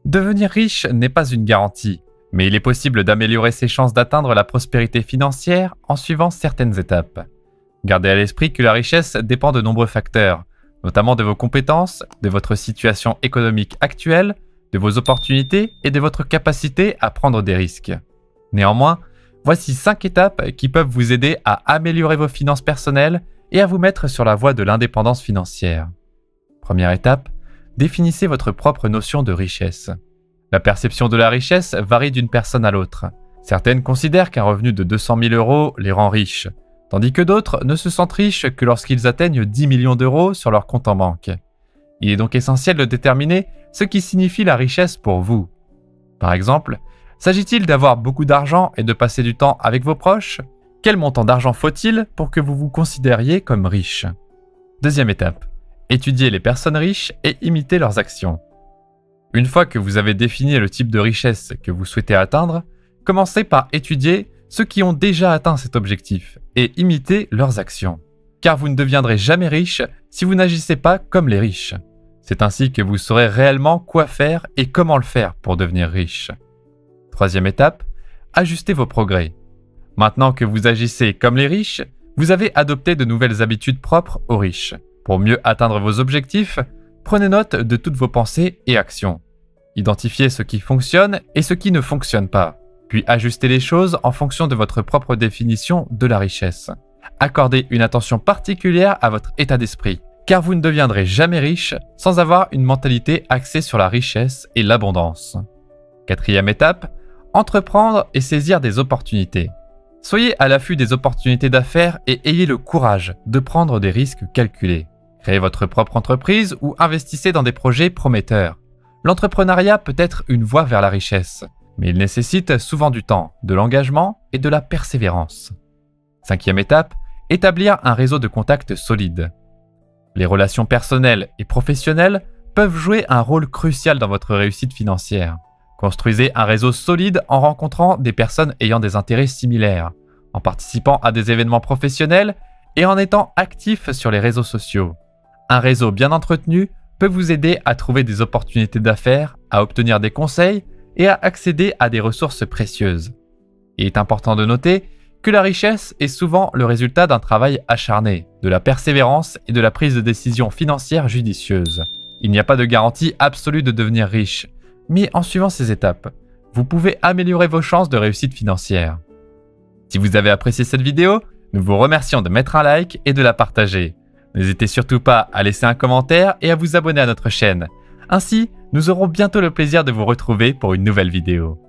Devenir riche n'est pas une garantie, mais il est possible d'améliorer ses chances d'atteindre la prospérité financière en suivant certaines étapes. Gardez à l'esprit que la richesse dépend de nombreux facteurs, notamment de vos compétences, de votre situation économique actuelle, de vos opportunités et de votre capacité à prendre des risques. Néanmoins, voici 5 étapes qui peuvent vous aider à améliorer vos finances personnelles et à vous mettre sur la voie de l'indépendance financière. Première étape, définissez votre propre notion de richesse. La perception de la richesse varie d'une personne à l'autre. Certaines considèrent qu'un revenu de 200 000 € les rend riches, tandis que d'autres ne se sentent riches que lorsqu'ils atteignent 10 millions d'euros sur leur compte en banque. Il est donc essentiel de déterminer ce qui signifie la richesse pour vous. Par exemple, s'agit-il d'avoir beaucoup d'argent et de passer du temps avec vos proches? Quel montant d'argent faut-il pour que vous vous considériez comme riche? Deuxième étape, étudiez les personnes riches et imitez leurs actions. Une fois que vous avez défini le type de richesse que vous souhaitez atteindre, commencez par étudier ceux qui ont déjà atteint cet objectif et imitez leurs actions. Car vous ne deviendrez jamais riche si vous n'agissez pas comme les riches. C'est ainsi que vous saurez réellement quoi faire et comment le faire pour devenir riche. Troisième étape, ajustez vos progrès. Maintenant que vous agissez comme les riches, vous avez adopté de nouvelles habitudes propres aux riches. Pour mieux atteindre vos objectifs, prenez note de toutes vos pensées et actions. Identifiez ce qui fonctionne et ce qui ne fonctionne pas, puis ajustez les choses en fonction de votre propre définition de la richesse. Accordez une attention particulière à votre état d'esprit, car vous ne deviendrez jamais riche sans avoir une mentalité axée sur la richesse et l'abondance. Quatrième étape, entreprendre et saisir des opportunités. Soyez à l'affût des opportunités d'affaires et ayez le courage de prendre des risques calculés. Créez votre propre entreprise ou investissez dans des projets prometteurs. L'entrepreneuriat peut être une voie vers la richesse, mais il nécessite souvent du temps, de l'engagement et de la persévérance. Cinquième étape, établir un réseau de contacts solide. Les relations personnelles et professionnelles peuvent jouer un rôle crucial dans votre réussite financière. Construisez un réseau solide en rencontrant des personnes ayant des intérêts similaires, en participant à des événements professionnels et en étant actif sur les réseaux sociaux. Un réseau bien entretenu peut vous aider à trouver des opportunités d'affaires, à obtenir des conseils et à accéder à des ressources précieuses. Il est important de noter que la richesse est souvent le résultat d'un travail acharné, de la persévérance et de la prise de décision financière judicieuse. Il n'y a pas de garantie absolue de devenir riche, mais en suivant ces étapes, vous pouvez améliorer vos chances de réussite financière. Si vous avez apprécié cette vidéo, nous vous remercions de mettre un like et de la partager. N'hésitez surtout pas à laisser un commentaire et à vous abonner à notre chaîne. Ainsi, nous aurons bientôt le plaisir de vous retrouver pour une nouvelle vidéo.